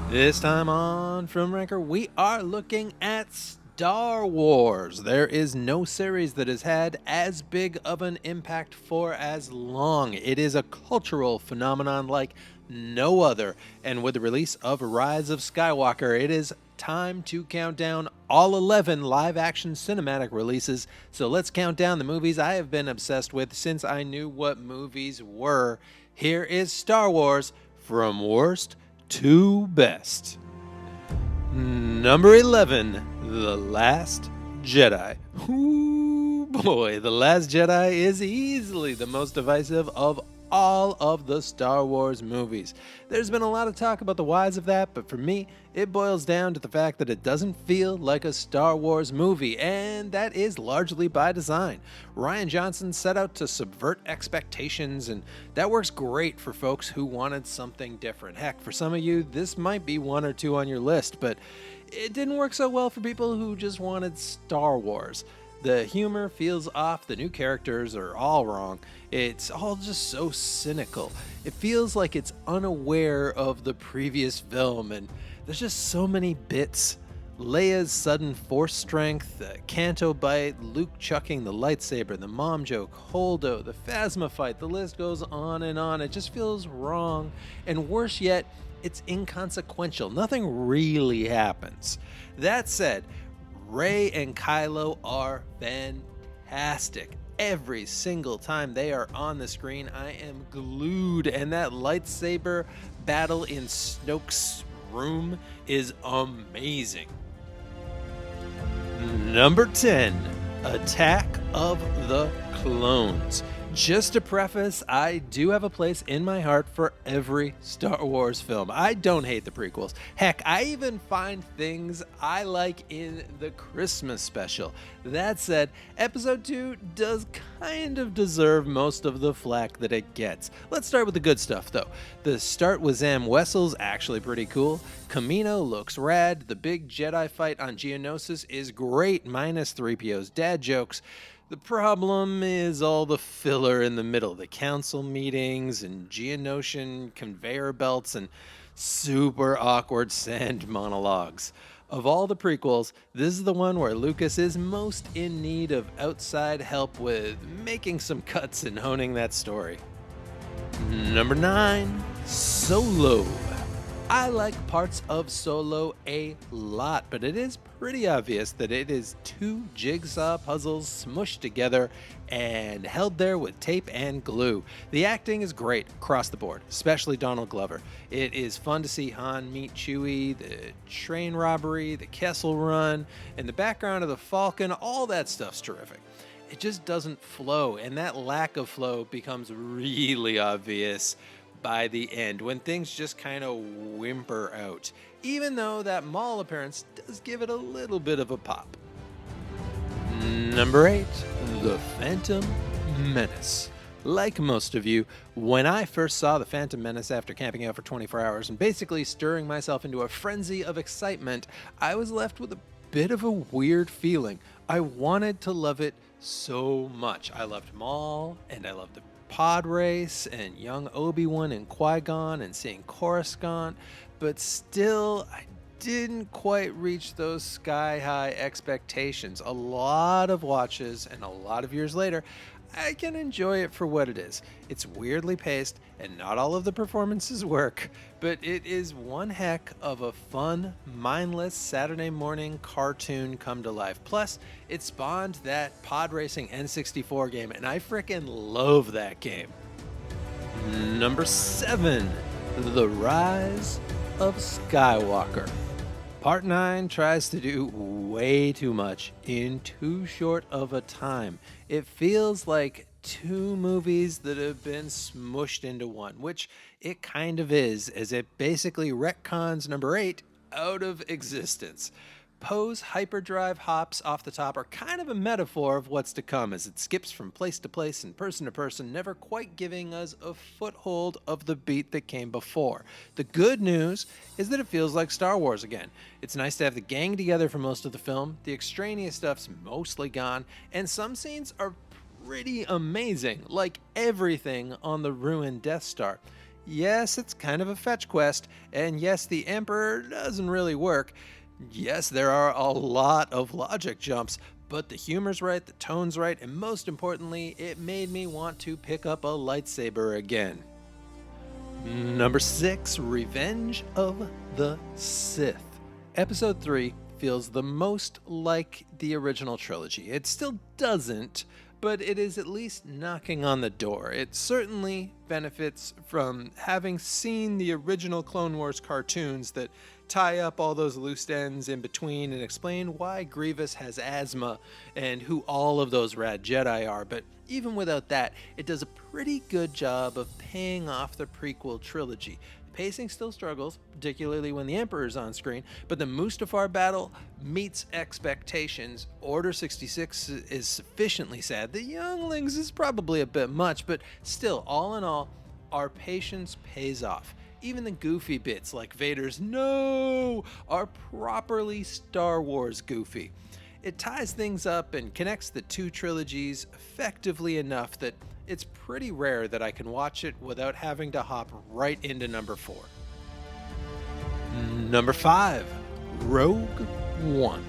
This time on Film Ranker, we are looking at Star Wars. There is no series that has had as big of an impact for as long. It is a cultural phenomenon like no other. And with the release of Rise of Skywalker, it is time to count down all 11 live-action cinematic releases. So let's count down the movies I have been obsessed with since I knew what movies were. Here is Star Wars from worst to best. Number 11, The Last Jedi. Ooh boy, The Last Jedi is easily the most divisive of all of the Star Wars movies. There's been a lot of talk about the whys of that, but for me, it boils down to the fact that it doesn't feel like a Star Wars movie, and that is largely by design. Rian Johnson set out to subvert expectations, and that works great for folks who wanted something different. Heck, for some of you, this might be one or two on your list, but it didn't work so well for people who just wanted Star Wars. The humor feels off, the new characters are all wrong. It's all just so cynical. It feels like it's unaware of the previous film, and there's just so many bits. Leia's sudden force strength, the Canto bite, Luke chucking the lightsaber, the mom joke, Holdo, the Phasma fight, the list goes on and on. It just feels wrong, and worse yet, it's inconsequential. Nothing really happens. That said, Rey and Kylo are fantastic. Every single time they are on the screen, I am glued, and that lightsaber battle in Snoke's room is amazing. Number 10, Attack of the Clones. Just to preface, I do have a place in my heart for every Star Wars film. I don't hate the prequels. Heck, I even find things I like in the Christmas special. That said, Episode 2 does kind of deserve most of the flack that it gets. Let's start with the good stuff, though. The start with Zam Wessel's actually pretty cool. Kamino looks rad. The big Jedi fight on Geonosis is great, minus 3PO's dad jokes. The problem is all the filler in the middle, the council meetings and Geonosian conveyor belts and super awkward sand monologues. Of all the prequels, this is the one where Lucas is most in need of outside help with making some cuts and honing that story. Number 9, Solo. I like parts of Solo a lot, but it is pretty obvious that it is two jigsaw puzzles smushed together and held there with tape and glue. The acting is great across the board, especially Donald Glover. It is fun to see Han meet Chewie, the train robbery, the Kessel Run, and the background of the Falcon. All that stuff's terrific. It just doesn't flow, and that lack of flow becomes really obvious by the end, when things just kind of whimper out, even though that Maul appearance does give it a little bit of a pop. Number 8, The Phantom Menace. Like most of you, when I first saw The Phantom Menace after camping out for 24 hours and basically stirring myself into a frenzy of excitement, I was left with a bit of a weird feeling. I wanted to love it so much. I loved Maul, and I loved the pod race and young Obi-Wan and Qui-Gon and seeing Coruscant, but still I didn't quite reach those sky-high expectations. A lot of watches and a lot of years later, I can enjoy it for what it is. It's weirdly paced and not all of the performances work, but it is one heck of a fun, mindless Saturday morning cartoon come to life. Plus, it spawned that pod racing N64 game, and I frickin' love that game. Number 7, The Rise of Skywalker. Part 9 tries to do way too much in too short of a time. It feels like two movies that have been smushed into one, which it kind of is, as it basically retcons number 8 out of existence. Poe's hyperdrive hops off the top are kind of a metaphor of what's to come, as it skips from place to place and person to person, never quite giving us a foothold of the beat that came before. The good news is that it feels like Star Wars again. It's nice to have the gang together for most of the film, the extraneous stuff's mostly gone, and some scenes are pretty amazing, like everything on the ruined Death Star. Yes, it's kind of a fetch quest, and yes, the Emperor doesn't really work. Yes, there are a lot of logic jumps, but the humor's right, the tone's right, and most importantly, it made me want to pick up a lightsaber again. Number 6, Revenge of the Sith. Episode 3 feels the most like the original trilogy. It still doesn't, but it is at least knocking on the door. It certainly benefits from having seen the original Clone Wars cartoons that tie up all those loose ends in between and explain why Grievous has asthma and who all of those rad Jedi are. But even without that, it does a pretty good job of paying off the prequel trilogy. The pacing still struggles, particularly when the Emperor's on screen, but the Mustafar battle meets expectations. Order 66 is sufficiently sad. The younglings is probably a bit much, but still, all in all, our patience pays off. Even the goofy bits like Vader's "no" are properly Star Wars goofy. It ties things up and connects the two trilogies effectively enough that it's pretty rare that I can watch it without having to hop right into number 4. Number 5, Rogue One.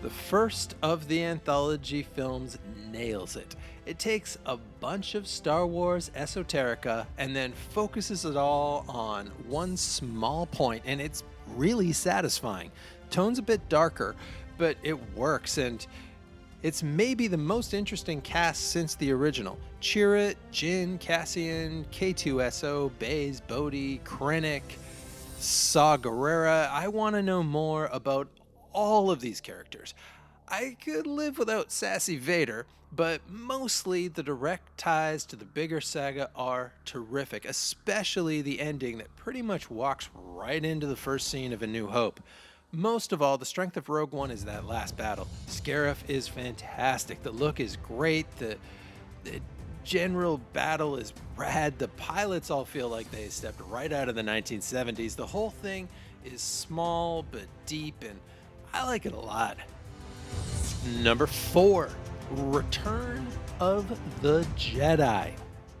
The first of the anthology films nails it. It takes a bunch of Star Wars esoterica and then focuses it all on one small point, and it's really satisfying. Tone's a bit darker, but it works, and it's maybe the most interesting cast since the original. Chirrut, Jyn, Cassian, K2SO, Baze, Bodhi, Krennic, Saw Gerrera. I want to know more about all of these characters. I could live without sassy Vader, but mostly the direct ties to the bigger saga are terrific, especially the ending that pretty much walks right into the first scene of A New Hope. Most of all, the strength of Rogue One is that last battle. Scarif is fantastic, the look is great, the general battle is rad, the pilots all feel like they stepped right out of the 1970s. The whole thing is small but deep, and I like it a lot. Number 4, Return of the Jedi.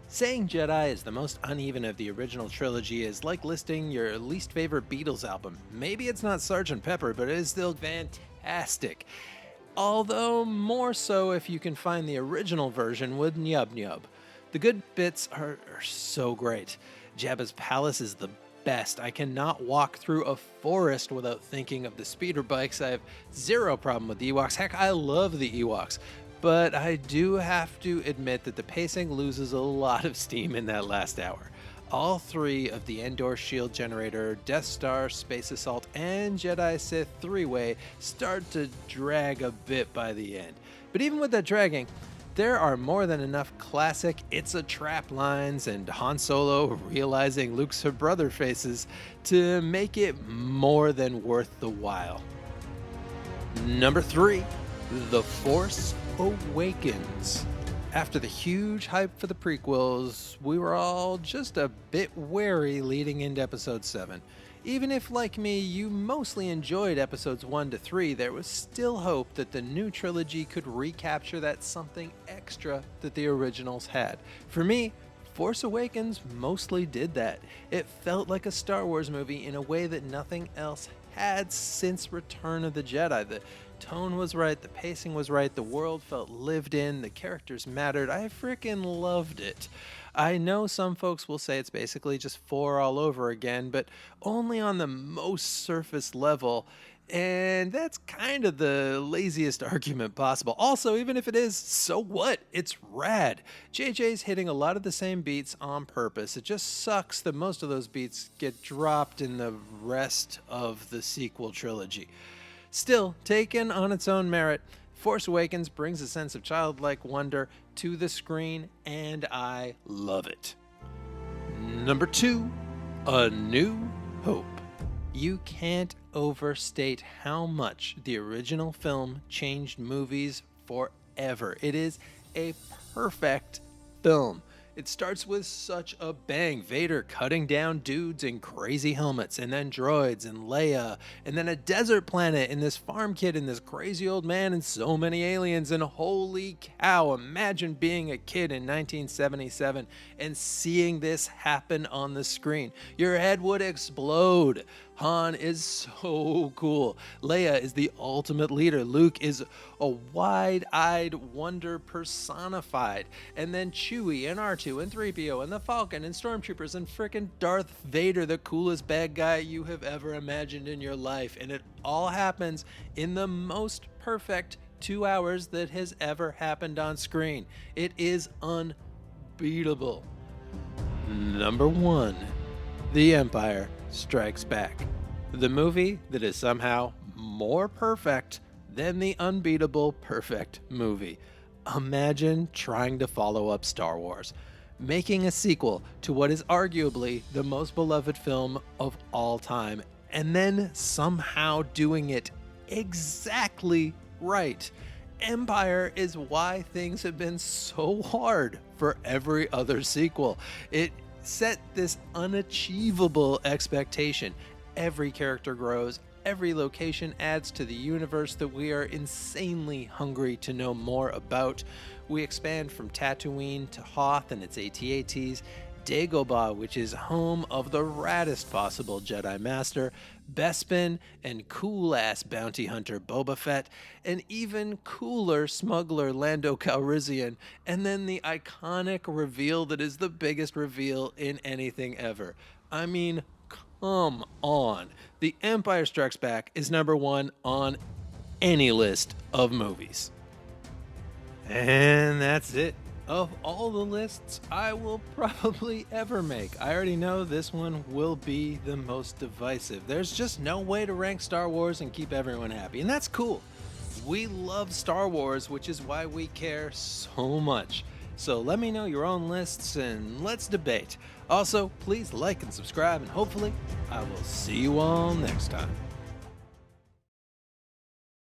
Saying Jedi is the most uneven of the original trilogy is like listing your least favorite Beatles album. Maybe it's not Sgt. Pepper, but it is still fantastic. Although more so if you can find the original version with Nyub Nyub. The good bits are so great. Jabba's palace is the best. I cannot walk through a forest without thinking of the speeder bikes. I have zero problem with the Ewoks. Heck, I love the Ewoks. But I do have to admit that the pacing loses a lot of steam in that last hour. All 3 of the Endor Shield Generator, Death Star, Space Assault, and Jedi Sith 3-way start to drag a bit by the end. But even with that dragging, there are more than enough classic "it's a trap" lines and Han Solo realizing Luke's her brother faces to make it more than worth the while. Number 3, The Force Awakens. After the huge hype for the prequels, we were all just a bit wary leading into Episode 7. Even if, like me, you mostly enjoyed Episodes 1 to 3, there was still hope that the new trilogy could recapture that something extra that the originals had. For me, Force Awakens mostly did that. It felt like a Star Wars movie in a way that nothing else had since Return of the Jedi. The tone was right, the pacing was right, the world felt lived in, the characters mattered. I freaking loved it. I know some folks will say it's basically just 4 all over again, but only on the most surface level, and that's kind of the laziest argument possible. Also, even if it is, so what? It's rad. JJ's hitting a lot of the same beats on purpose. It just sucks that most of those beats get dropped in the rest of the sequel trilogy. Still, taken on its own merit, Force Awakens brings a sense of childlike wonder to the screen, and I love it. Number 2, A New Hope. You can't overstate how much the original film changed movies forever. It is a perfect film. It starts with such a bang. Vader cutting down dudes in crazy helmets, and then droids and Leia, and then a desert planet and this farm kid and this crazy old man and so many aliens. And holy cow, imagine being a kid in 1977 and seeing this happen on the screen. Your head would explode. Han is so cool. Leia is the ultimate leader. Luke is a wide-eyed wonder personified. And then Chewie and R2 and 3PO and the Falcon and Stormtroopers and frickin' Darth Vader, the coolest bad guy you have ever imagined in your life. And it all happens in the most perfect 2 hours that has ever happened on screen. It is unbeatable. Number 1, The Empire Strikes Back, the movie that is somehow more perfect than the unbeatable perfect movie. Imagine trying to follow up Star Wars, making a sequel to what is arguably the most beloved film of all time, and then somehow doing it exactly right. Empire is why things have been so hard for every other sequel. It set this unachievable expectation. Every character grows, every location adds to the universe that we are insanely hungry to know more about. We expand from Tatooine to Hoth and its AT-ATs, Dagobah, which is home of the raddest possible Jedi Master, Bespin, and cool-ass bounty hunter Boba Fett, and even cooler smuggler Lando Calrissian, and then the iconic reveal that is the biggest reveal in anything ever. I mean, come on. The Empire Strikes Back is number 1 on any list of movies. And that's it. Of all the lists I will probably ever make, I already know this one will be the most divisive. There's just no way to rank Star Wars and keep everyone happy, and that's cool. We love Star Wars, which is why we care so much. So let me know your own lists and let's debate. Also, please like and subscribe, and hopefully I will see you all next time.